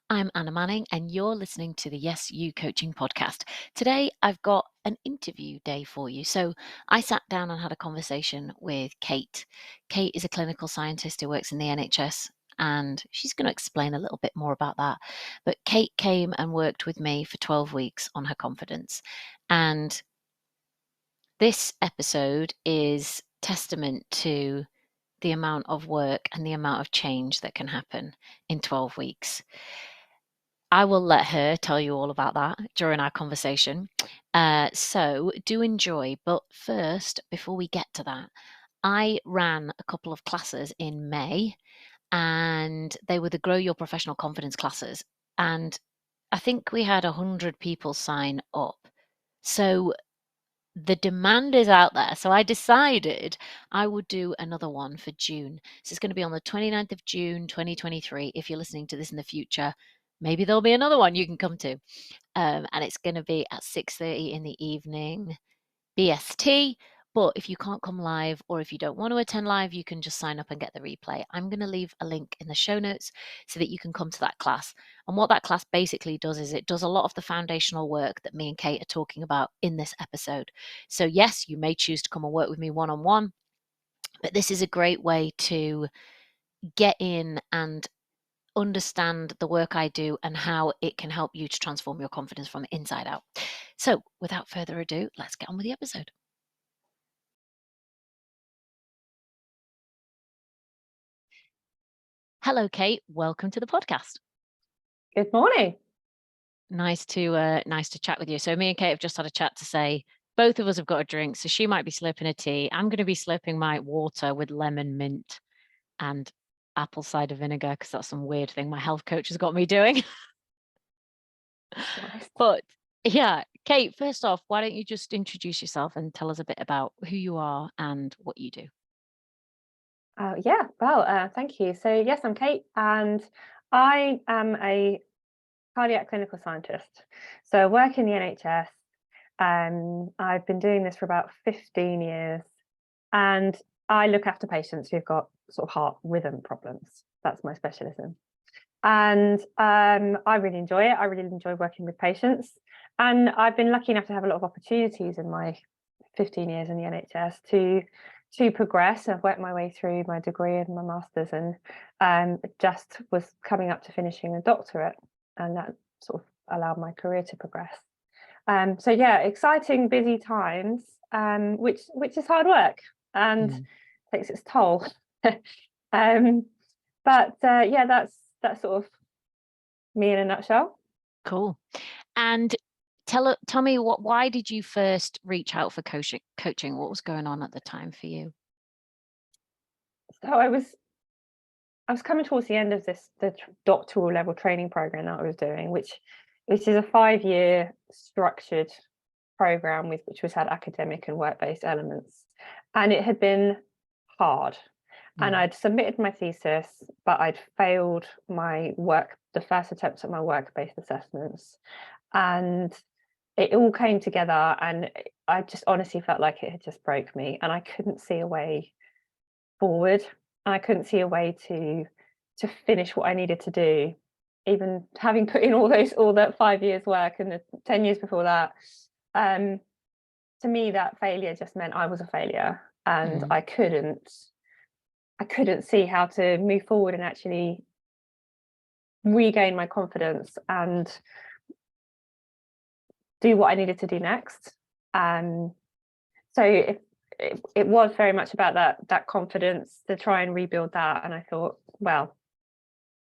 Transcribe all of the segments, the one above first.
I'm Anna Manning, and you're listening to the Yes You Coaching podcast. Today, I've got an interview day for you. So, I sat down and had a conversation with Kate. Kate is a clinical scientist who works in the NHS, and she's going to explain a little bit more about that. But Kate came and worked with me for 12 weeks on her confidence. And this episode is testament to the amount of work and the amount of change that can happen in 12 weeks. I will let her tell you all about that during our conversation. So do enjoy. But first, before we get to that, I ran a couple of classes in May, and they were the Grow Your Professional Confidence classes. And I think we had 100 people sign up. So the demand is out there. So I decided I would do another one for June. So it's going to be on the 29th of June, 2023. If you're listening to this in the future, maybe there'll be another one you can come to. And it's going to be at 6:30 in the evening, BST. But if you can't come live, or if you don't want to attend live, you can just sign up and get the replay. I'm going to leave a link in the show notes so that you can come to that class. And what that class basically does is it does a lot of the foundational work that me and Kate are talking about in this episode. So yes, you may choose to come and work with me one-on-one, but this is a great way to get in and understand the work I do and how it can help you to transform your confidence from inside out. So without further ado, let's get on with the episode. Hello, Kate. Welcome to the podcast. Good morning. Nice to chat with you. So me and Kate have just had a chat to say both of us have got a drink. So she might be slurping a tea. I'm going to be slurping my water with lemon, mint, and apple cider vinegar because that's some weird thing my health coach has got me doing. Nice. But yeah, Kate, first off, why don't you just introduce yourself and tell us a bit about who you are and what you do? Thank you. So yes, I'm Kate, and I am a cardiac clinical scientist. So I work in the NHS. I've been doing this for about 15 years, and I look after patients who've got sort of heart rhythm problems. That's my specialism. And I really enjoy it. I really enjoy working with patients. And I've been lucky enough to have a lot of opportunities in my 15 years in the NHS to progress. I've worked my way through my degree and my master's, and just was coming up to finishing a doctorate, and that sort of allowed my career to progress. So yeah, exciting, busy times, which is hard work and takes its toll. Yeah, that's sort of me in a nutshell. Cool. And tell me why did you first reach out for coaching? What was going on at the time for you? So I was coming towards the end of the doctoral level training program that I was doing, which is a 5-year structured program which was had academic and work-based elements, and it had been hard. And I'd submitted my thesis, but I'd failed the first attempt at my work-based assessments, and it all came together, and I just honestly felt like it had just broke me, and I couldn't see a way forward. I couldn't see a way to finish what I needed to do, even having put in all that 5 years work and the 10 years before that. To me, that failure just meant I was a failure, and I couldn't see how to move forward and actually regain my confidence and do what I needed to do next. So it was very much about that confidence to try and rebuild that. And I thought, well,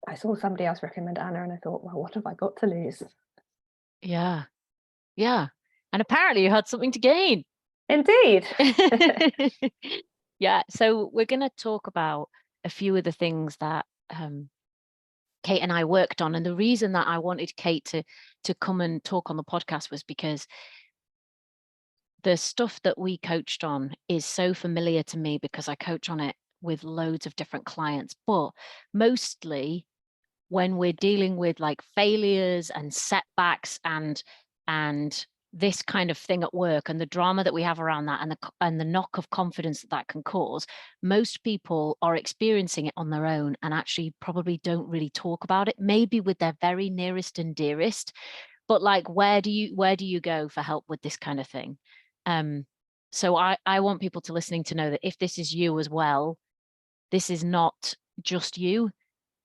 I saw somebody else recommend Anna, and I thought, well, what have I got to lose? Yeah. And apparently you had something to gain. Indeed. Yeah. So we're going to talk about a few of the things that Kate and I worked on. And the reason that I wanted Kate to come and talk on the podcast was because the stuff that we coached on is so familiar to me because I coach on it with loads of different clients, but mostly when we're dealing with like failures and setbacks and this kind of thing at work and the drama that we have around that and the knock of confidence that that can cause, most people are experiencing it on their own and actually probably don't really talk about it, maybe with their very nearest and dearest. But like, where do you go for help with this kind of thing? So I want people to listening to know that if this is you as well, this is not just you.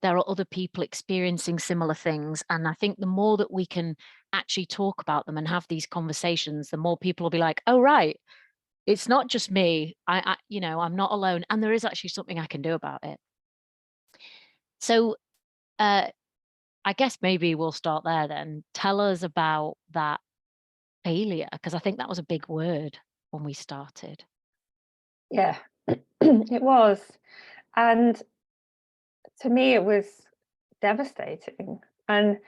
There are other people experiencing similar things. And I think the more that we can actually talk about them and have these conversations, the more people will be like, oh, right, it's not just me. I'm not alone. And there is actually something I can do about it. So uh, I guess maybe we'll start there then. Tell us about that failure, because I think that was a big word when we started. Yeah, it was. And to me, it was devastating. And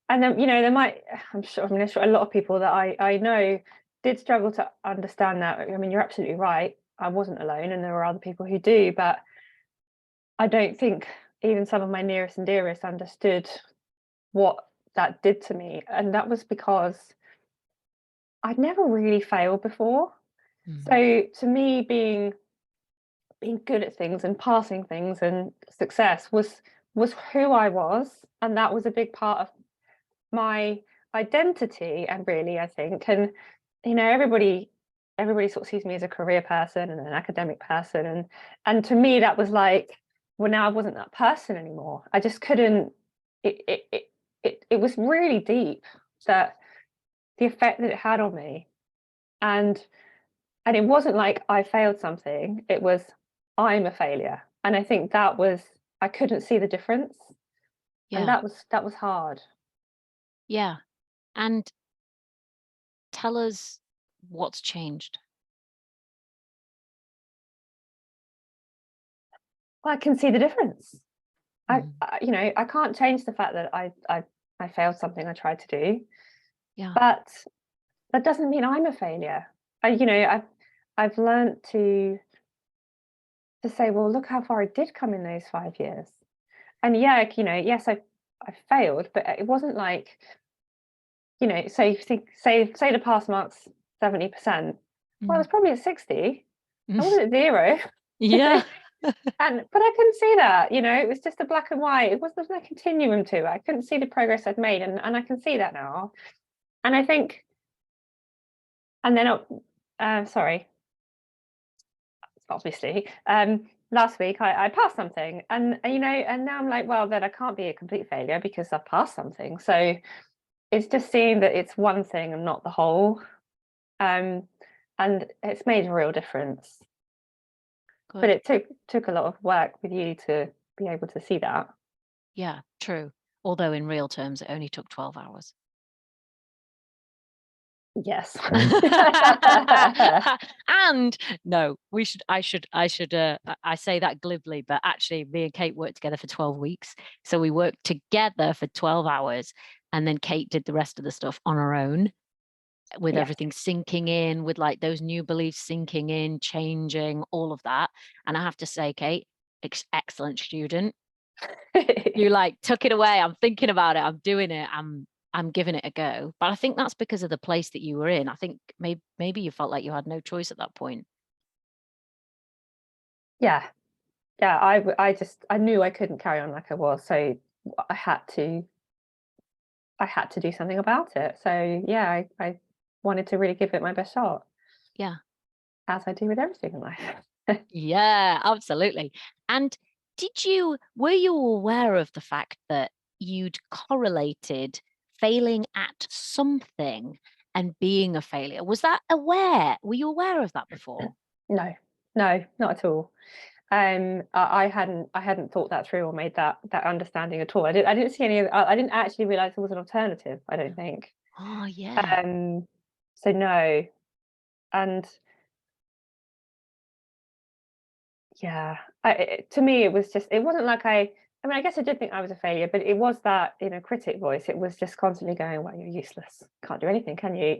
then, there might, I'm sure a lot of people that I know did struggle to understand that. I mean, you're absolutely right. I wasn't alone, and there were other people who do, but I don't think even some of my nearest and dearest understood what that did to me. And that was because I'd never really failed before. Mm. So to me, being good at things and passing things and success was who I was, and that was a big part of my identity. And really, I think, and everybody sort of sees me as a career person and an academic person, and to me that was like, well, now I wasn't that person anymore. I just couldn't. It was really deep, that the effect that it had on me. And and it wasn't like I failed something, it was I'm a failure. And I think that was, I couldn't see the difference, and Yeah. that was hard. Yeah. And tell us what's changed. Well, I can see the difference. Mhm. I can't change the fact that I failed something I tried to do, Yeah. but that doesn't mean I'm a failure. I've learned to say, well, look how far I did come in those 5 years. And yeah, yes, I failed, but it wasn't like, so you think, say the pass marks 70%. Well, I Mm. was probably at 60. I wasn't at zero. Yeah. But I couldn't see that, it was just a black and white. There was no continuum to it. I couldn't see the progress I'd made, and I can see that now. And I think, and then sorry, obviously, last week I passed something, and now I'm like, well, then I can't be a complete failure because I've passed something. So it's just seeing that it's one thing and not the whole. Um, and it's made a real difference. But Good. it took a lot of work with you to be able to see that. Yeah, true. Although in real terms, it only took 12 hours. Yes. And no, I say that glibly, but actually me and Kate worked together for 12 weeks. So we worked together for 12 hours and then Kate did the rest of the stuff on her own, with Yeah. everything sinking in, with like those new beliefs sinking in, changing, all of that. And I have to say, Kate, excellent student. You like took it away. I'm thinking about it. I'm doing it. I'm giving it a go. But I think that's because of the place that you were in. I think maybe you felt like you had no choice at that point. Yeah. Yeah, I knew I couldn't carry on like I was, so I had to I had to do something about it. So yeah, I wanted to really give it my best shot, Yeah. as I do with everything in life. Yeah, absolutely. And were you aware of the fact that you'd correlated failing at something and being a failure? Were you aware of that before? No, no, not at all. I hadn't thought that through or made that understanding at all. I didn't see any. I didn't actually realize there was an alternative, I don't think. Oh, yeah. Um, so no, and yeah, to me, it was just, it wasn't like I mean, I guess I did think I was a failure, but it was that inner critic voice. It was just constantly going, well, you're useless. Can't do anything, can you?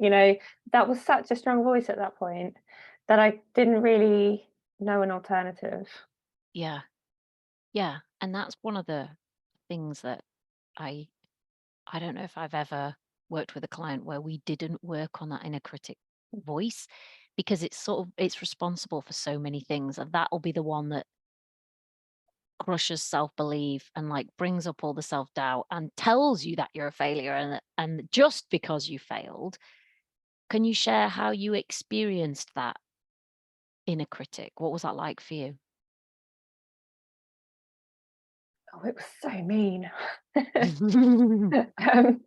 That was such a strong voice at that point that I didn't really know an alternative. Yeah. Yeah. And that's one of the things that I I don't know if I've ever worked with a client where we didn't work on that inner critic voice because it's responsible for so many things, and that'll be the one that crushes self-belief and, like, brings up all the self-doubt and tells you that you're a failure, and just because you failed. Can you share how you experienced that inner critic? What was that like for you? Oh, it was so mean. Um,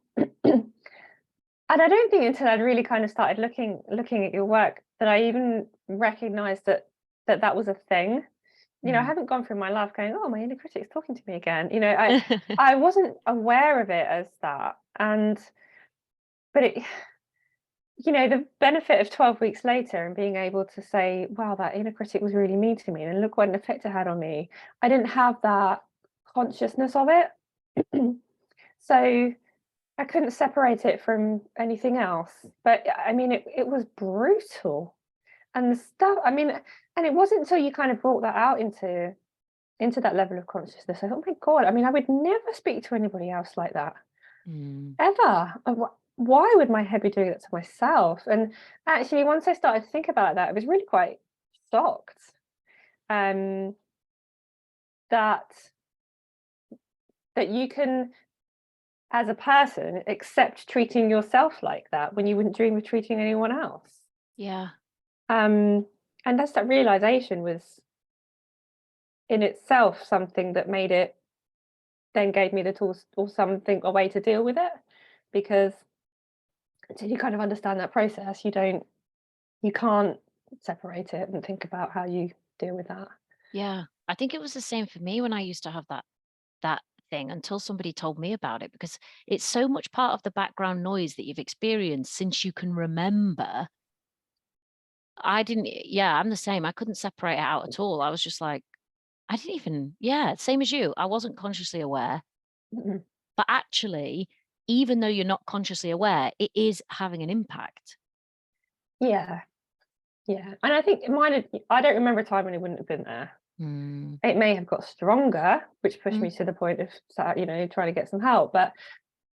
and I don't think until I'd really kind of started looking at your work that I even recognized that was a thing. I Mm. haven't gone through my life going, "Oh, my inner critic's talking to me again." I wasn't aware of it as that, and but the benefit of 12 weeks later and being able to say, "Wow, that inner critic was really mean to me, and look what an effect it had on me." I didn't have that consciousness of it, so I couldn't separate it from anything else. But I mean, it was brutal, and the stuff. I mean, and it wasn't until you kind of brought that out into that level of consciousness. I thought, "Oh my god!" I mean, I would never speak to anybody else like that Mm. ever. Why would my head be doing that to myself? And actually, once I started to think about that, I was really quite shocked um, that you can, as a person, accept treating yourself like that when you wouldn't dream of treating anyone else. Yeah, Um, and that's that realization was in itself something that made it then gave me the tools or something a way to deal with it, because until you kind of understand that process, you can't separate it and think about how you deal with that. yeah. I think it was the same for me when I used to have that thing until somebody told me about it, because it's so much part of the background noise that you've experienced since you can remember. I didn't Yeah, I'm the same. I couldn't separate it out at all. I was just like, I didn't even yeah, same as you. I wasn't consciously aware. Mhm. But actually, even though you're not consciously aware, it is having an impact. Yeah, yeah. And I think I don't remember a time when it wouldn't have been there. Mm. It may have got stronger, which pushed Mm. me to the point of trying to get some help, but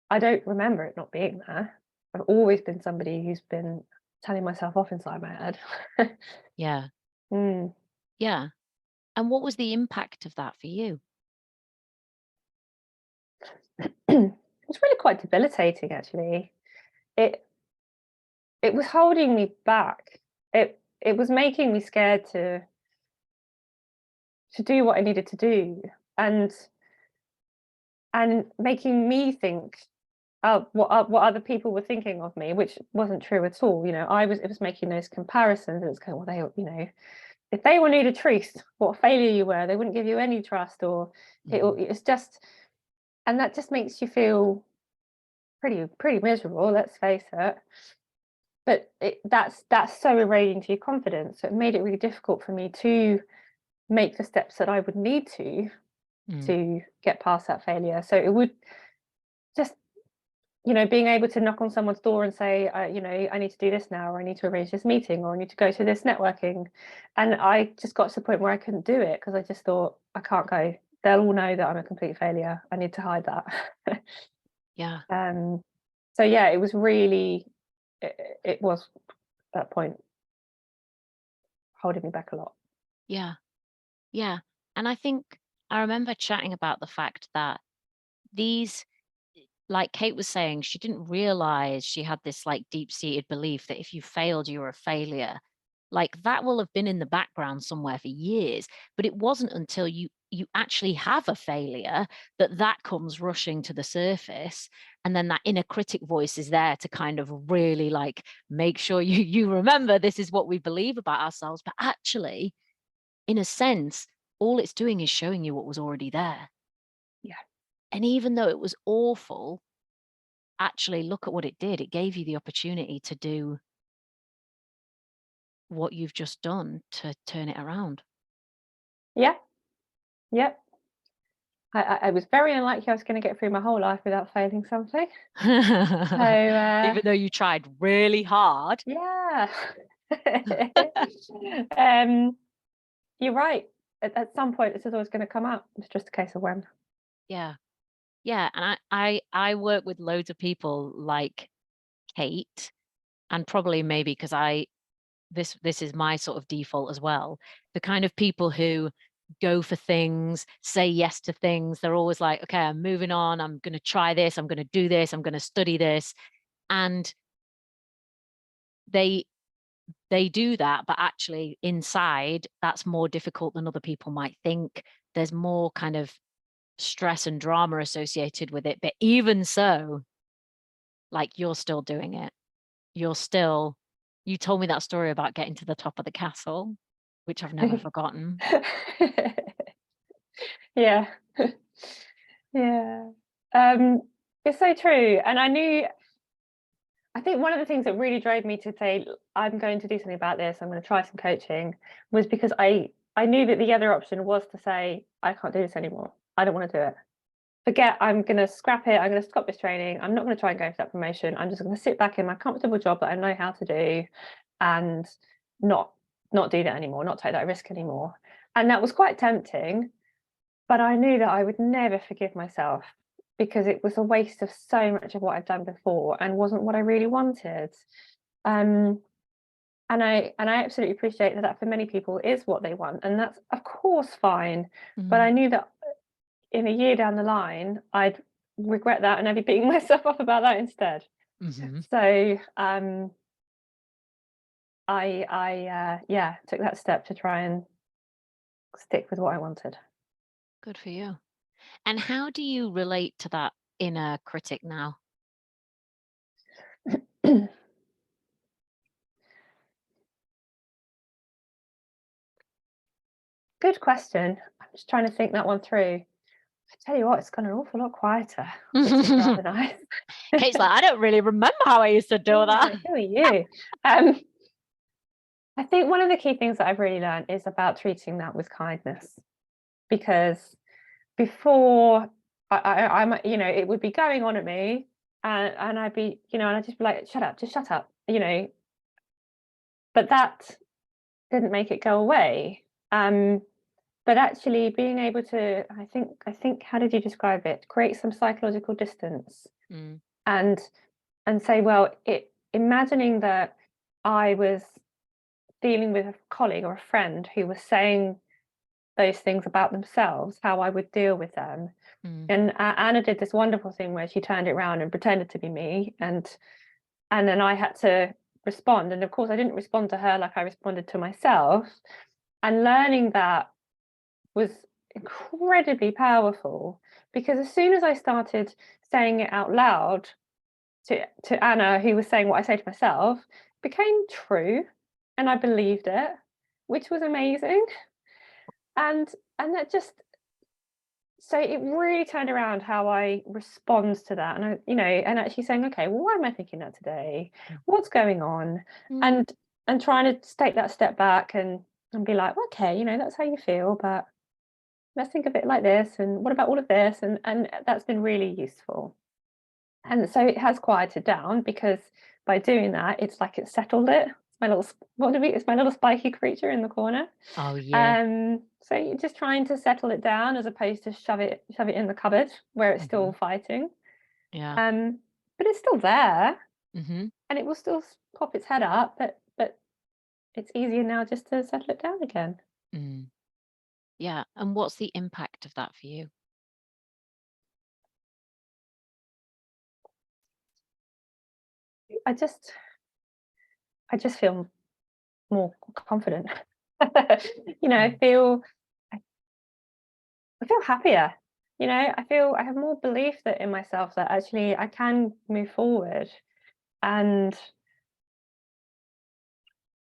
I don't remember it not being there. I've always been somebody who's been telling myself off inside my head. Yeah. Mm. Yeah. And what was the impact of that for you? It's really quite debilitating, actually. It it was holding me back. It was making me scared to do what I needed to do, and making me think, oh, what other people were thinking of me, which wasn't true at all. It was making those comparisons, and it's going, well, if they all knew the truth, what a failure you were, they wouldn't give you any trust, or Mm. it's just, and that just makes you feel pretty miserable. Let's face it. But that's so eroding to your confidence. So it made it really difficult for me to make the steps that I would need Mm. to get past that failure. So it would just, being able to knock on someone's door and say, I need to do this now, or I need to arrange this meeting, or I need to go to this networking. And I just got to the point where I couldn't do it because I just thought, I can't go. They'll all know that I'm a complete failure. I need to hide that. Yeah. um, so yeah, it was really, it was at that point holding me back a lot. Yeah. Yeah. And I think I remember chatting about the fact that these like Kate was saying, she didn't realize she had this like deep-seated belief that if you failed, you were a failure. Like that will have been in the background somewhere for years, but it wasn't until you actually have a failure that that comes rushing to the surface, and then that inner critic voice is there to kind of really like make sure you remember this is what we believe about ourselves, but actually, in a sense, all it's doing is showing you what was already there. Yeah. And even though it was awful, actually look at what it did. It gave you the opportunity to do what you've just done to turn it around. Yeah. Yeah. I was very unlikely I was going to get through my whole life without failing something. So, Even though you tried really hard. yeah. um, you're right. At some point, this is always going to come out. It's just a case of when. Yeah. Yeah, and I work with loads of people like Kate, and probably maybe because this is my sort of default as well, the kind of people who go for things, say yes to things. They're always like, okay, I'm moving on. I'm going to try this. I'm going to do this. I'm going to study this. And they do that, but actually inside that's more difficult than other people might think. There's more kind of stress and drama associated with it. But even so, like, you're still doing it. You told me that story about getting to the top of the castle, which I've never forgotten. Yeah. Yeah. It's so true. And I think one of the things that really drove me to say, I'm going to do something about this, I'm going to try some coaching, was because I knew that the other option was to say, I can't do this anymore. I don't want to do it. Forget, I'm going to scrap it. I'm going to stop this training. I'm not going to try and go for that promotion. I'm just going to sit back in my comfortable job that I know how to do and not do that anymore, not take that risk anymore. And that was quite tempting, but I knew that I would never forgive myself because it was a waste of so much of what I've done before and wasn't what I really wanted. Um, and I absolutely appreciate that for many people is what they want, and that's of course fine. But Mm, I knew that in a year down the line, I'd regret that and I'd be beating myself up about that instead. mhm. So yeah, took that step to try and stick with what I wanted. Good for you. And how do you relate to that inner critic now? Good question. I'm just trying to think that one through. I tell you what, it's gone an awful lot quieter, which is rather nice. Kate's like, I don't really remember how I used to do that. Yeah, who are you? Um, I think one of the key things that I've really learned is about treating that with kindness, because before I'm, it would be going on at me, and I'd be, and I'd just be like, shut up, just shut up, but that didn't make it go away. But actually being able to, I think, how did you describe it? Create some psychological distance Mm, and say, well, imagining that I was dealing with a colleague or a friend who was saying those things about themselves, how I would deal with them. mm, And Anna did this wonderful thing where she turned it around and pretended to be me, and then I had to respond. And of course, I didn't respond to her like I responded to myself. And learning that was incredibly powerful, because as soon as I started saying it out loud to Anna, who was saying what I say to myself, it became true, and I believed it, which was amazing. And that just, so it really turned around how I respond to that. And and actually saying, okay, well, why am I thinking that today? mm, What's going on? mm, And trying to take that step back and be like, well, okay, that's how you feel, but let's think of it like this. And what about all of this? And that's been really useful. And so it has quieted down, because by doing that, it's like it's settled it. It's my little it's my little spiky creature in the corner. Oh, yeah. So you're just trying to settle it down as opposed to shove it in the cupboard where it's still Mhm. fighting. Yeah. Um, but it's still there, Mhm. and it will still pop its head up. But it's easier now just to settle it down again. Mm. Yeah. And what's the impact of that for you? I just feel more confident. I Mm. feel I feel happier. I have more belief that in myself that actually I can move forward and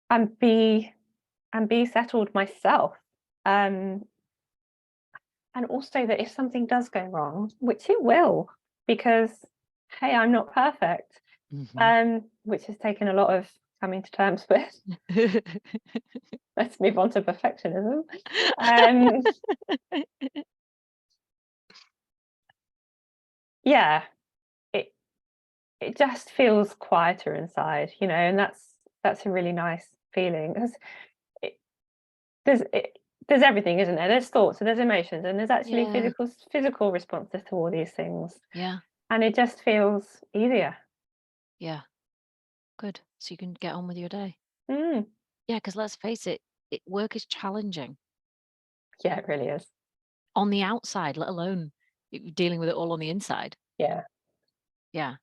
and be be settled myself. Um, and also that if something does go wrong, which it will, because hey, I'm not perfect. Mhm. Which has taken a lot of coming to terms with. Let's move on to perfectionism. Um, yeah, it just feels quieter inside, and that's a really nice feeling, because it, there's everything, isn't there? There's thoughts, and there's emotions, and there's actually Yeah. physical responses to all these things, Yeah. and it just feels easier. Yeah. Good. So you can get on with your day. Mm. Yeah, because let's face it, work is challenging Yeah, it really is. on the outside, let alone dealing with it all on the inside. Yeah. Yeah.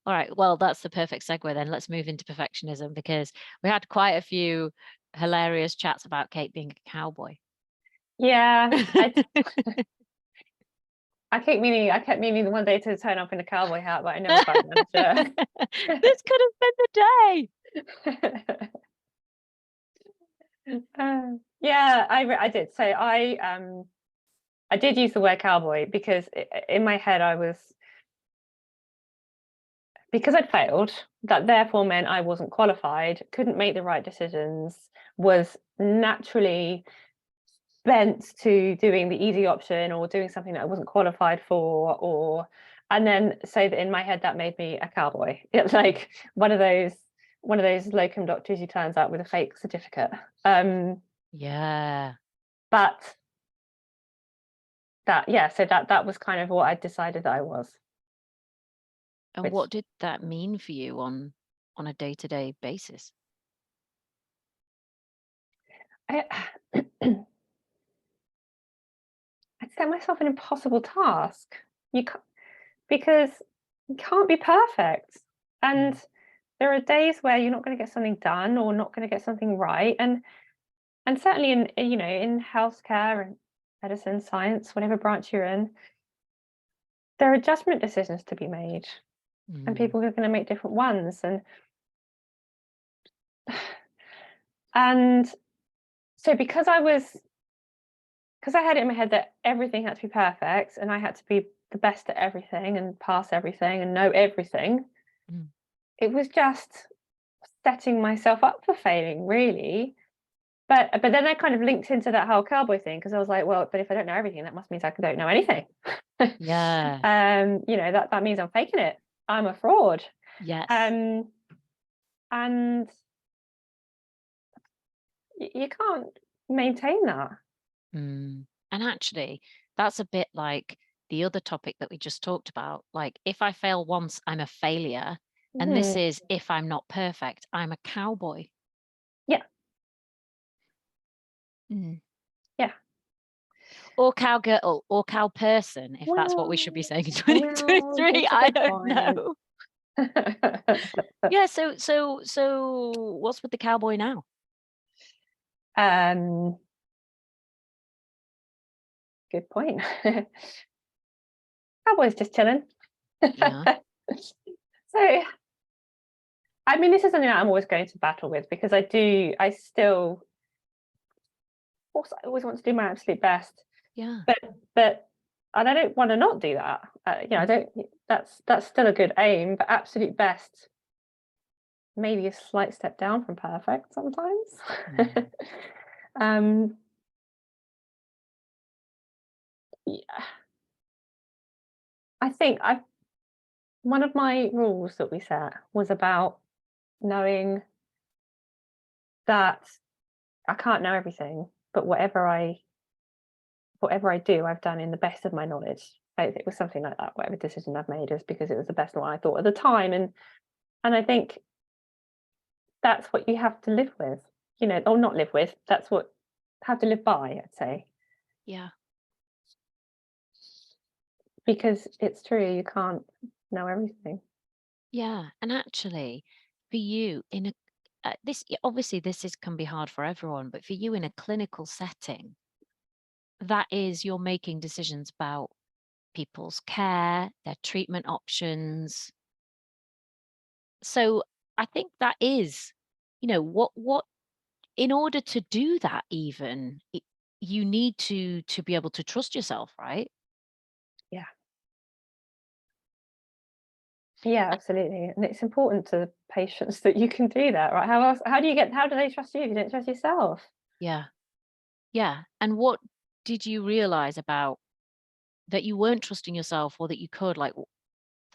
All right. Well, that's the perfect segue then. Let's move into perfectionism because we had quite a few hilarious chats about Kate being a cowboy. Yeah. I kept meaning one day to turn up in a cowboy hat, but I never quite managed to. This could have been the day. Yeah, I did. So I did use the word cowboy because in my head I was, because I'd failed, that therefore meant I wasn't qualified, couldn't make the right decisions, was naturally bent to doing the easy option or doing something that I wasn't qualified for, or and then say that in my head that made me a cowboy. It's like one of those locum doctors who turns up with a fake certificate. Yeah. But so that was kind of what I decided that I was, And which what did that mean for you on a day-to-day basis? I I'd set myself an impossible task. You can't, because you can't be perfect. And Mm, there are days where you're not going to get something done or not going to get something right. And certainly in healthcare and medicine, science, whatever branch you're in, there are judgment decisions to be made. And mm, people are going to make different ones. And so because I had it in my head that everything had to be perfect and I had to be the best at everything and pass everything and know everything, mm. it was just setting myself up for failing, really. But then I kind of linked into that whole cowboy thing because I was like, well, but if I don't know everything, that must mean I don't know anything. Yeah. That means I'm faking it. I'm a fraud. Yes. Um, and you can't maintain that. Mm. And actually, that's a bit like the other topic that we just talked about. Like, if I fail once, I'm a failure. And this Mhm. is if I'm not perfect, I'm a cowboy. Yeah, Mm. yeah. Or cowgirl or cow person, if that's what we should be Well, saying in well, 2023. that's a I good don't point. know. Yeah, so what's with the cowboy now? um, Good point. Cowboys just chilling. Yeah. So, I mean, this is something that I'm always going to battle with because I still, of course, I always want to do my absolute best, Yeah. but but and I don't want to not do that. I Mm, don't. That's still a good aim, but absolute best, maybe a slight step down from perfect sometimes. mm, um, yeah, I think I one of my rules that we set was about knowing that I can't know everything, but whatever I do, I've done in the best of my knowledge. It was something like that. Whatever decision I've made is because it was the best one I thought at the time, and I think that's what you have to live with, or not live with. That's what have to live by, I'd say, yeah. because it's true. You can't know everything. Yeah. And actually, for you in a obviously this is can be hard for everyone, but for you in a clinical setting, that is you're making decisions about people's care, their treatment options. So I think that is, what in order to do that even, you need to be able to trust yourself, right? Yeah, yeah, absolutely, and it's important to patients that you can do that, right? How else? How do they trust you if you don't trust yourself? Yeah. Yeah. And what did you realize about that you weren't trusting yourself or that you could? Like,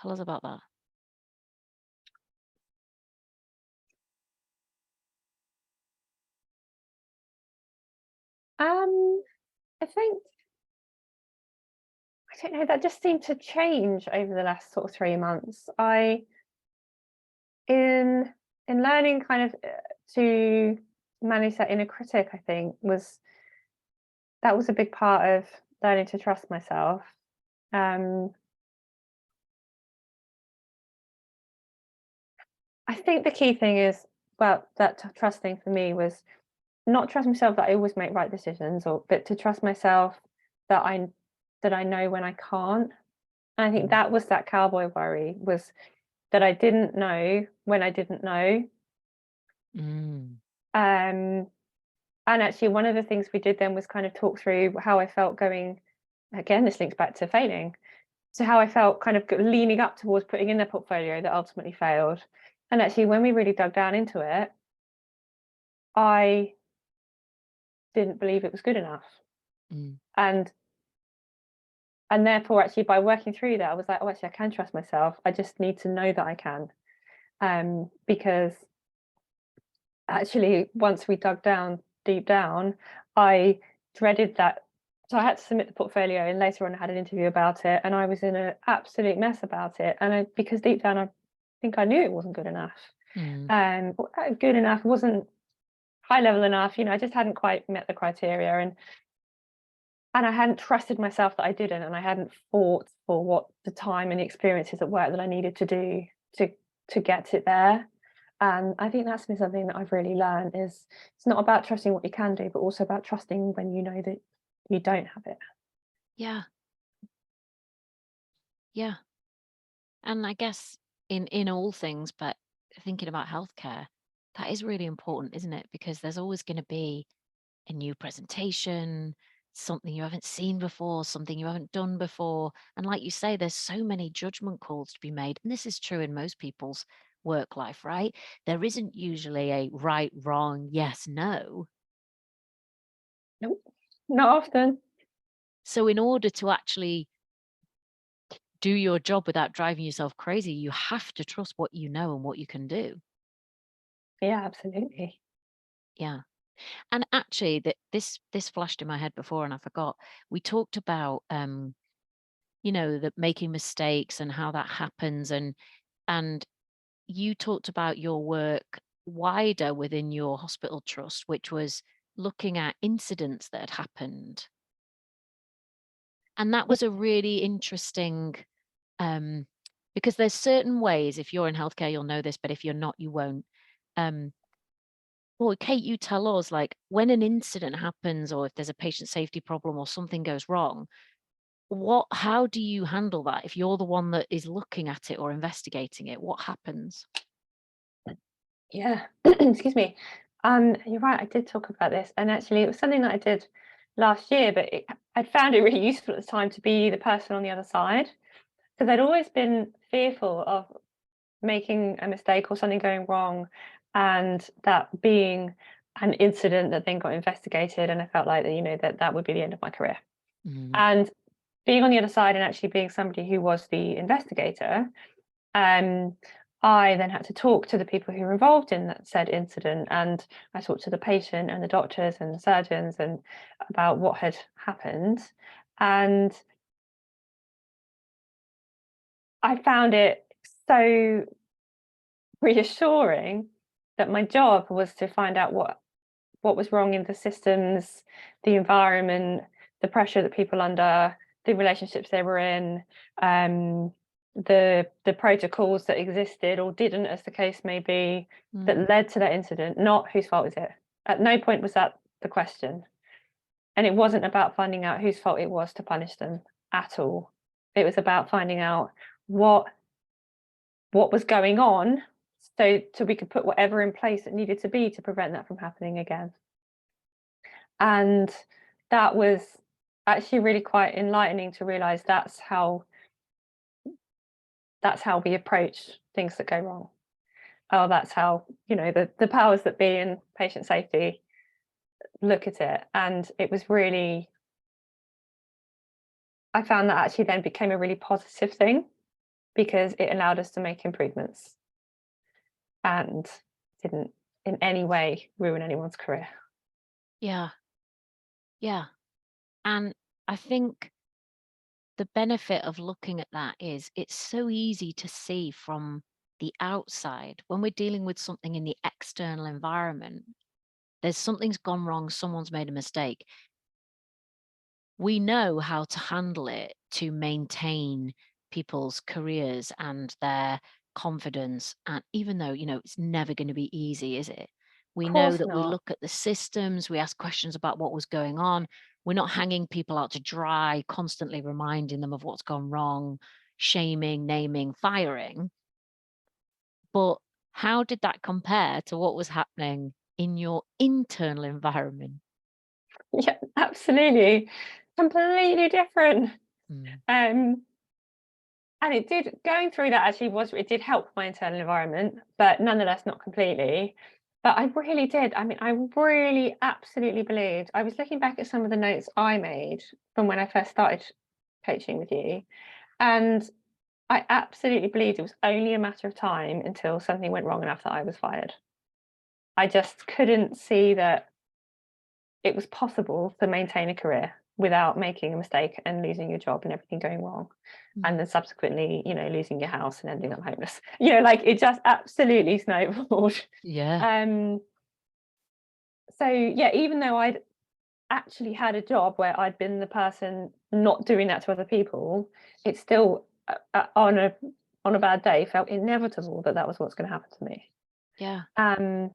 tell us about that. I think I don't know. That just seemed to change over the last sort of 3 months. I in in learning kind of to manage that inner critic, I think that was a big part of learning to trust myself. Um, I think the key thing is, well, that trusting for me was not trust myself that I always make right decisions, but to trust myself that I know when I can't. And I think Mm. that was that cowboy worry, was that I didn't know when I didn't know. Mm. Um, and actually, one of the things we did then was kind of talk through how I felt going. Again, this links back to failing. So how I felt kind of leaning up towards putting in the portfolio that ultimately failed. And actually, when we really dug down into it, I didn't believe it was good enough. Mm. And and therefore, actually, by working through that, I was like, oh, actually, I can trust myself. I just need to know that I can. Because actually, once we dug down deep down, I dreaded that. So I had to submit the portfolio, and later on, I had an interview about it, and I was in an absolute mess about it. And because deep down, I think I knew it wasn't good enough. Mm. Good enough wasn't high level enough. I just hadn't quite met the criteria, and I hadn't trusted myself that I didn't, and I hadn't fought for what the time and the experiences at work that I needed to do to to get it there. And I think that's been something that I've really learned is it's not about trusting what you can do, but also about trusting when you know that you don't have it. Yeah. Yeah. And I guess in all things, but thinking about healthcare, that is really important, isn't it? Because there's always going to be a new presentation, something you haven't seen before, something you haven't done before. And like you say, there's so many judgment calls to be made. And this is true in most people's work life, right? There isn't usually a right, wrong, yes, no. Nope, not often. So in order to actually do your job without driving yourself crazy, you have to trust what you know and what you can do. Yeah, absolutely. Yeah. And actually this flashed in my head before and I forgot. We talked about that making mistakes and how that happens and you talked about your work wider within your hospital trust, which was looking at incidents that had happened. And that was a really interesting um because there's certain ways, if you're in healthcare, you'll know this, but if you're not, you won't. Um, well, Kate, you tell us, like, when an incident happens or if there's a patient safety problem or something goes wrong, how do you handle that? If you're the one that is looking at it or investigating it, what happens? Yeah. Excuse me. You're right, I did talk about this, and actually it was something that I did last year, but I'd found it really useful at the time to be the person on the other side, because I'd always been fearful of making a mistake or something going wrong, and that being an incident that then got investigated, and I felt like that, that would be the end of my career. Mm. And being on the other side and actually being somebody who was the investigator, um, I then had to talk to the people who were involved in that said incident, and I talked to the patient and the doctors and the surgeons and about what had happened. And I found it so reassuring that my job was to find out what was wrong in the systems, the environment, the pressure that people under, the relationships they were in, the protocols that existed or didn't, as the case may be, Mm. that led to that incident. Not whose fault is it. At no point was that the question, and it wasn't about finding out whose fault it was to punish them at all. It was about finding out what what was going on, so we could put whatever in place that needed to be to prevent that from happening again. And that was actually really quite enlightening to realize that's how we approach things that go wrong. Oh, that's how, the powers that be in patient safety look at it. And it was really, I found that actually then became a really positive thing because it allowed us to make improvements and didn't in any way ruin anyone's career. Yeah, yeah. And I think the benefit of looking at that is it's so easy to see from the outside, when we're dealing with something in the external environment, something's gone wrong, someone's made a mistake. We know how to handle it to maintain people's careers and their confidence. And even though, it's never going to be easy, is it? We Of know course that we not. look at the systems, we ask questions about what was going on. We're not hanging people out to dry, constantly reminding them of what's gone wrong, shaming, naming, firing. But how did that compare to what was happening in your internal environment? Yeah, absolutely. Completely different. Mm, Um, and it did going through that actually was it did help my internal environment, but nonetheless not completely. But I really did. I mean, I really absolutely believed. I was looking back at some of the notes I made from when I first started coaching with you, and I absolutely believed it was only a matter of time until something went wrong enough that I was fired. I just couldn't see that it was possible to maintain a career without making a mistake and losing your job and everything going wrong. And mm. then subsequently, losing your house and ending up homeless. Like it just absolutely snowballed. Yeah, Um, so yeah, even though I'd actually had a job where I'd been the person not doing that to other people, it still on a bad day felt inevitable that that was what's going to happen to me. yeah, Um,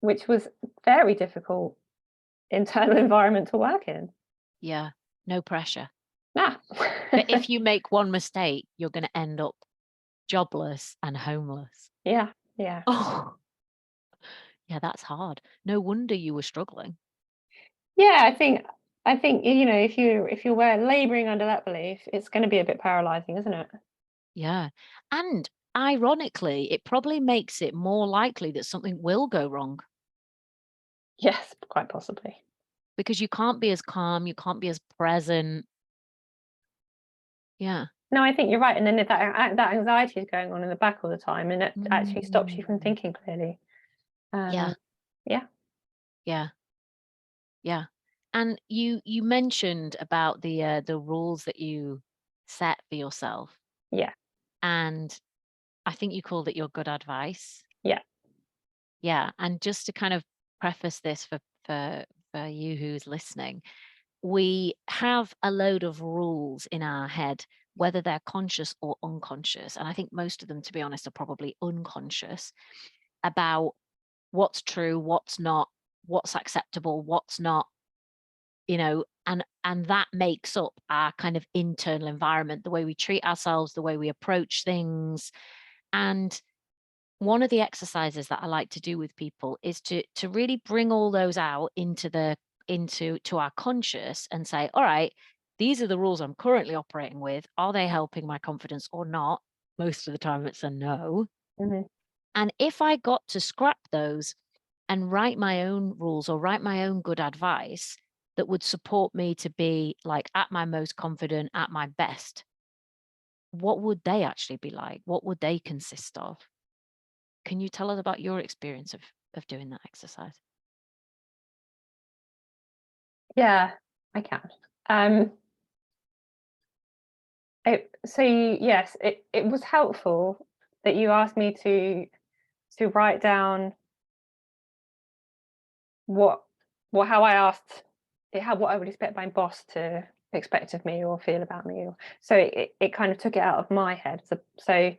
which was very difficult internal environment to work in. yeah. No pressure. Nah. But if you make one mistake, you're gonna end up jobless and homeless. Yeah, yeah. Oh, yeah, that's hard. No wonder you were struggling. Yeah, I think, if you were laboring under that belief, it's gonna be a bit paralyzing, isn't it? Yeah. And ironically, it probably makes it more likely that something will go wrong Yes, quite possibly. because you can't be as calm, you can't be as present. Yeah. No, I think you're right, and then if that anxiety is going on in the back all the time, and it actually stops you from Mm. thinking clearly. Yeah, Yeah, yeah, yeah. And you mentioned about the rules that you set for yourself, yeah, and I think you called it your good advice. yeah, Yeah, and just to kind of preface this for you who's listening, we have a load of rules in our head, whether they're conscious or unconscious, and I think most of them, to be honest, are probably unconscious about what's true, what's not, what's acceptable, what's not, and that makes up our kind of internal environment, the way we treat ourselves, the way we approach things. And one of the exercises that I like to do with people is to really bring all those out into to our conscious and say, all right, these are the rules I'm currently operating with. Are they helping my confidence or not? Most of the time it's a no. mhm, And if I got to scrap those and write my own rules or write my own good advice that would support me to be like at my most confident, at my best, what would they actually be like? What would they consist of? Can you tell us about your experience of doing that exercise? yeah, I can. Um, yes, it was helpful that you asked me to write down what how I asked how what I would expect my boss to expect of me or feel about me. So it kind of took it out of my head. So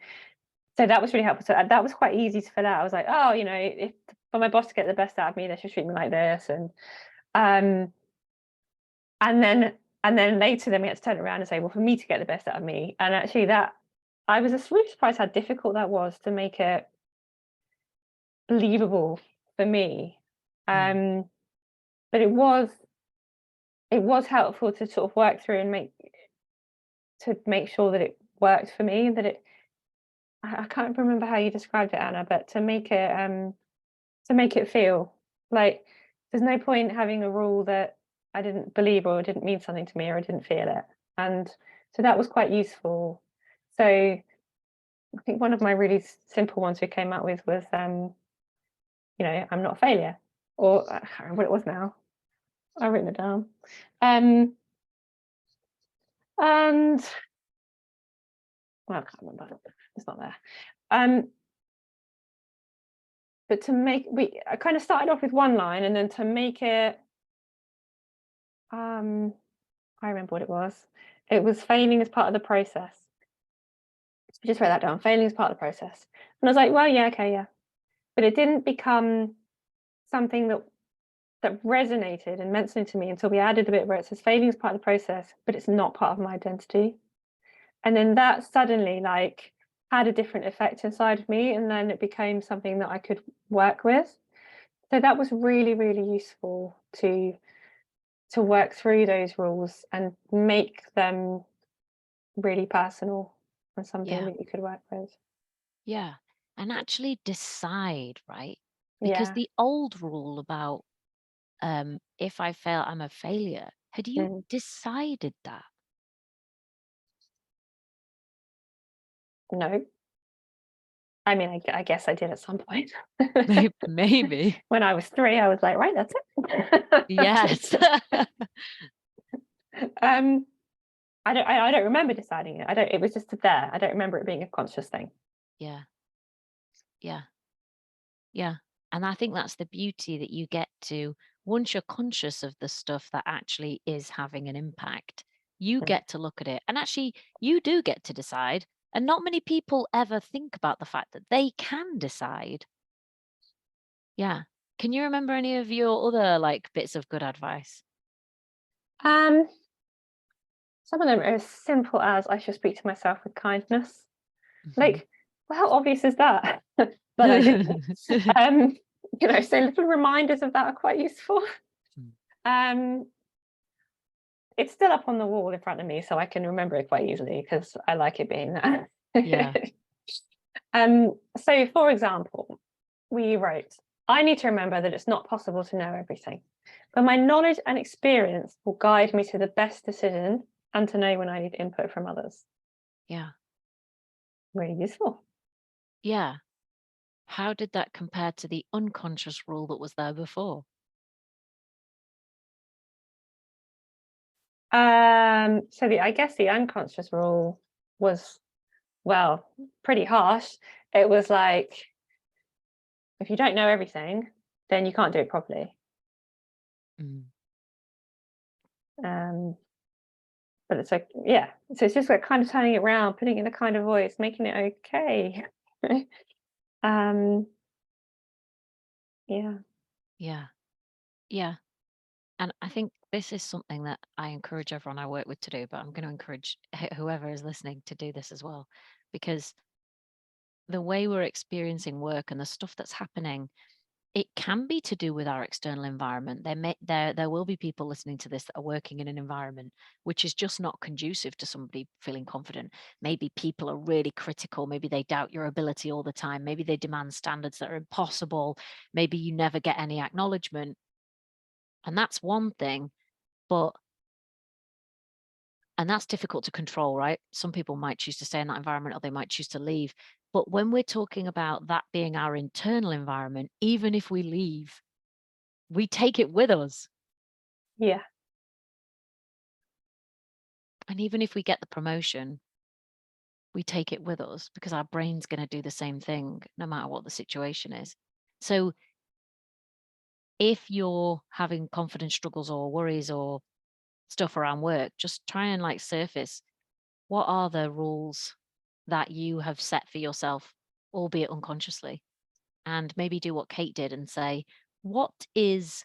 that was really helpful. So that was quite easy to fill out. I was like, oh, if for my boss to get the best out of me, they should treat me like this. Um and then later then we had to turn it around and say, well, for me to get the best out of me. And actually that I was just really surprised how difficult that was to make it believable for me. Mm, Um, but it was helpful to sort of work through and make sure that it worked for me, that I can't remember how you described it, Anna, but to make it feel like there's no point having a rule that I didn't believe or didn't mean something to me or I didn't feel it. And so that was quite useful. So I think one of my really simple ones we came up with was I'm not a failure. Or I can't remember what it was now. I've written it down. Um and well, I can't remember. It's not there. but I kind of started off with one line, and then to make it, um, I remember what it was. It was failing as part of the process. I just wrote that down. Failing is part of the process. And I was like, well, yeah, okay, yeah. But it didn't become something that resonated and meant something to me until we added a bit where it says failing is part of the process, but it's not part of my identity. And then that suddenly like had a different effect inside of me. And then it became something that I could work with. So that was really, really useful to work through those rules and make them really personal and something Yeah. that you could work with. Yeah. And actually decide, right? Because Yeah. the old rule about if I fail, I'm a failure. Had you Mm. decided that? No. I mean, I guess I did at some point. Maybe. When I was 3, I was like, "Right, that's it." Yes. Um, I don't remember deciding it. I don't It was just there. I don't remember it being a conscious thing. Yeah. Yeah. Yeah. And I think that's the beauty that you get to, once you're conscious of the stuff that actually is having an impact, you Mm. get to look at it. And actually, you do get to decide. And not many people ever think about the fact that they can decide. Yeah. Can you remember any of your other like bits of good advice? Um, some of them are as simple as I should speak to myself with kindness. Mhm. Like, well, how obvious is that? But I didn't. Um, so little reminders of that are quite useful. Mm. Um, it's still up on the wall in front of me, so I can remember it quite easily because I like it being there. Yeah. So for example, we wrote, I need to remember that it's not possible to know everything, but my knowledge and experience will guide me to the best decision and to know when I need input from others. Yeah. Really useful. Yeah. How did that compare to the unconscious rule that was there before? So I guess the unconscious rule was, well, pretty harsh. It was like, if you don't know everything, then you can't do it properly. Mm. Um, but it's like, yeah. So it's just like kind of turning it around, putting it in a kind of voice, making it okay. um, yeah. Yeah. Yeah. And I think this is something that I encourage everyone I work with to do, but I'm going to encourage whoever is listening to do this as well, because the way we're experiencing work and the stuff that's happening, it can be to do with our external environment. There will be people listening to this that are working in an environment which is just not conducive to somebody feeling confident. Maybe people are really critical. Maybe they doubt your ability all the time. Maybe they demand standards that are impossible. Maybe you never get any acknowledgement. And that's one thing, but and that's difficult to control, right? Some people might choose to stay in that environment or they might choose to leave. But when we're talking about that being our internal environment, even if we leave, we take it with us. Yeah. And even if we get the promotion, we take it with us because our brain's going to do the same thing no matter what the situation is. So if you're having confidence struggles or worries or stuff around work, just try and like surface what are the rules that you have set for yourself, albeit unconsciously, and maybe do what Kate did and say, what is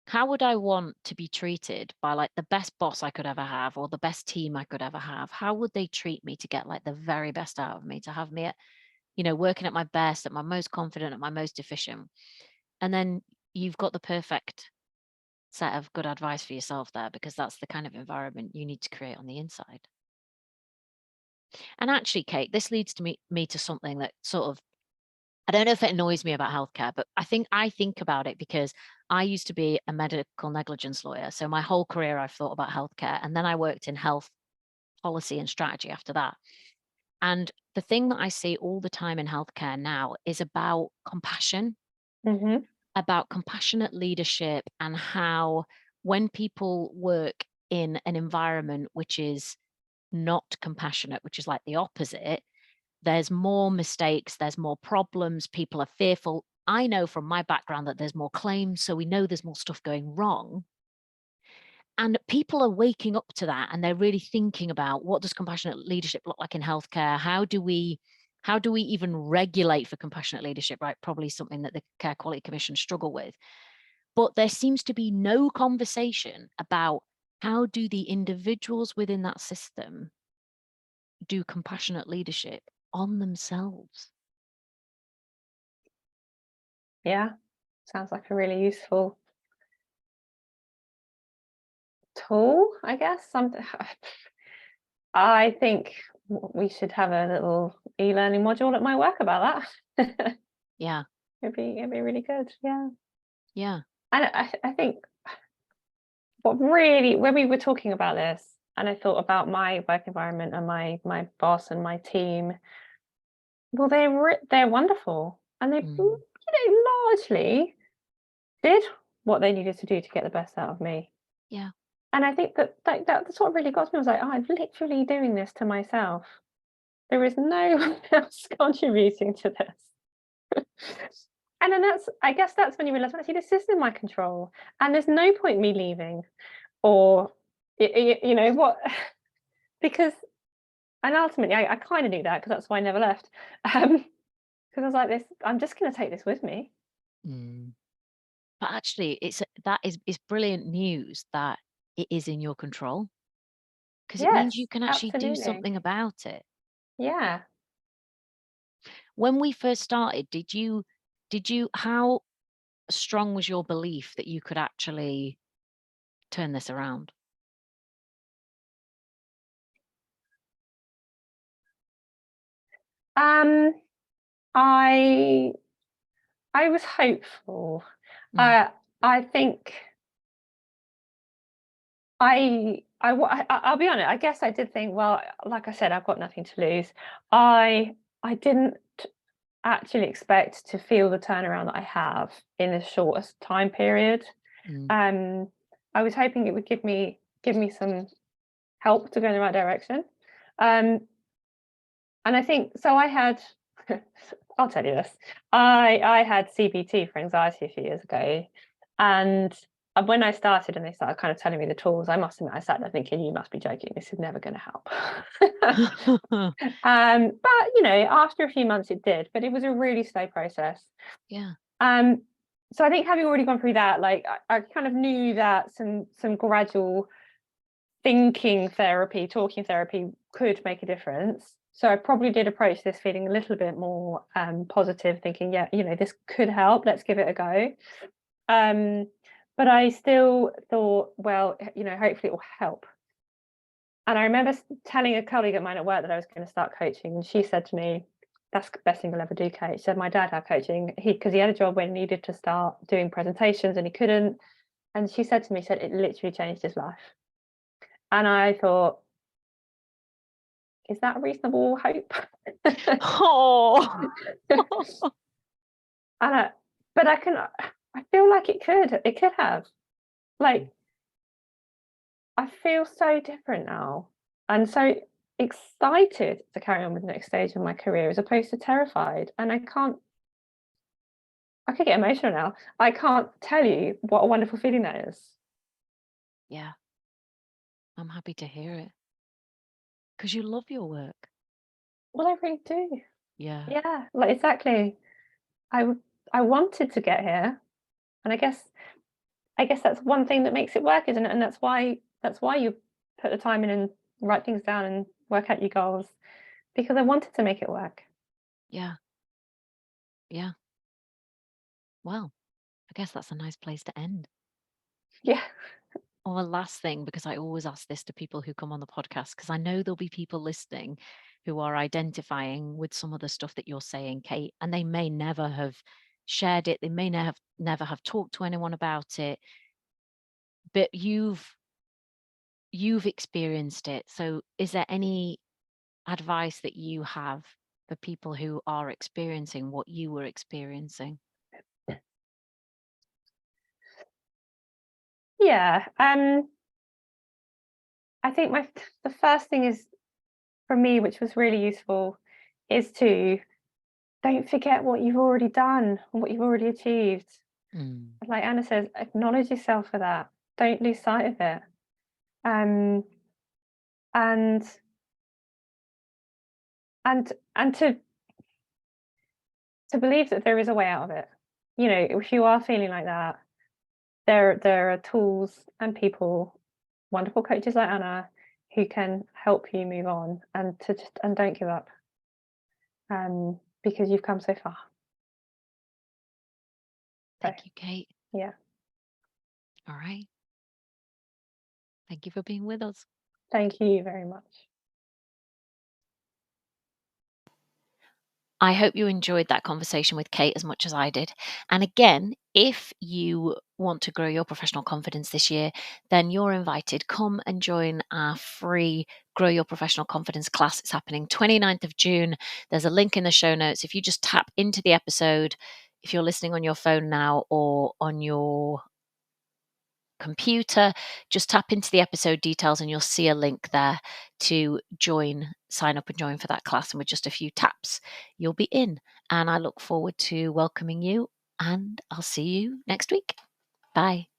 how would I want to be treated by like the best boss I could ever have or the best team I could ever have? How would they treat me to get like the very best out of me, to have me at, working at my best, at my most confident, at my most efficient? And then you've got the perfect set of good advice for yourself there because that's the kind of environment you need to create on the inside. And actually, Kate, this leads to me to something that sort of I don't know if it annoys me about healthcare, but I think about it because I used to be a medical negligence lawyer. So my whole career I've thought about healthcare. And then I worked in health policy and strategy after that. And the thing that I see all the time in healthcare now is about compassion, Hmm. about compassionate leadership, and how when people work in an environment which is not compassionate, which is like the opposite, there's more mistakes, there's more problems, people are fearful. I know from my background that there's more claims, so we know there's more stuff going wrong. And people are waking up to that, and they're really thinking about, what does compassionate leadership look like in healthcare? How do we even regulate for compassionate leadership, right? Probably something that the Care Quality Commission struggle with. But there seems to be no conversation about how do the individuals within that system do compassionate leadership on themselves. Yeah, sounds like a really useful tool, I guess. I think we should have a little e-learning module at my work about that. Yeah, It'd be really good. Yeah. yeah. And I think what really, when we were talking about this, and I thought about my work environment and my boss and my team, well, they're wonderful, and they, Mm, largely did what they needed to do to get the best out of me. yeah. And I think that's what really got me. I was like, oh, I'm literally doing this to myself. There is no one else contributing to this. And then I guess that's when you realize, actually, this is in my control, and there's no point me leaving, or you know what, because, and ultimately I kind of knew that, because that's why I never left. Because I was like, this, I'm just going to take this with me. Mm. But actually, it's brilliant news that it is in your control, because it means Yes, you can actually do absolutely. something about it. Yeah. When we first started, how strong was your belief that you could actually turn this around? Um, I I was hopeful. Mm, Uh, I think I'll be honest. I guess I did think, well, like I said, I've got nothing to lose. I didn't actually expect to feel the turnaround that I have in the shortest time period. mm, Um, I was hoping it would give me some help to go in the right direction. Um, and I think so. I had, I'll tell you this. I had CBT for anxiety a few years ago, and when I started and they started kind of telling me the tools, I must admit I sat there thinking, "You must be joking. This is never going to help." But after a few months, it did. But it was a really slow process. yeah, Um, so I think, having already gone through that, like I kind of knew that some gradual thinking therapy, talking therapy could make a difference. So I probably did approach this feeling a little bit more positive, thinking, yeah, this could help. Let's give it a go. But I still thought, well, hopefully it will help. And I remember telling a colleague of mine at work that I was going to start coaching, and she said to me, "That's the best thing you'll ever do, Kate." She said, "My dad had coaching, because he had a job when he needed to start doing presentations and he couldn't." And she said to me, "said It literally changed his life." And I thought, is that a reasonable hope? oh, and but I feel like it could have. Like, I feel so different now, and so excited to carry on with the next stage of my career, as opposed to terrified. And I could get emotional now. I can't tell you what a wonderful feeling that is. yeah. I'm happy to hear it, because you love your work. Well, I really do. Yeah, Yeah, like, exactly. I wanted to get here, and I guess that's one thing that makes it work, isn't it? And that's why you put the time in and write things down and work out your goals, because I wanted to make it work. yeah, yeah. Well, I guess that's a nice place to end. Yeah. Or a last thing, because I always ask this to people who come on the podcast, because I know there'll be people listening who are identifying with some of the stuff that you're saying, Kate, and they may never have shared it. They may never have talked to anyone about it, but you've experienced it. So is there any advice that you have for people who are experiencing what you were experiencing? Yeah. I think the first thing is, for me, which was really useful, is to don't forget what you've already done and what you've already achieved. Mm. Like Anna says, acknowledge yourself for that. Don't lose sight of it. Um, and and to believe that there is a way out of it. You know, if you are feeling like that, there are tools and people, wonderful coaches like Anna, who can help you move on and to just and don't give up. Because you've come so far. So Thank you, Kate. yeah. All right. Thank you for being with us. Thank you very much. I hope you enjoyed that conversation with Kate as much as I did. And again, if you want to grow your professional confidence this year, then you're invited. Come and join our free Grow Your Professional Confidence class. It's happening 29th of June. There's a link in the show notes. If you just tap into the episode, if you're listening on your phone now or on your computer, just tap into the episode details and you'll see a link there to sign up and join for that class. And with just a few taps, you'll be in. And I look forward to welcoming you, and I'll see you next week. Bye.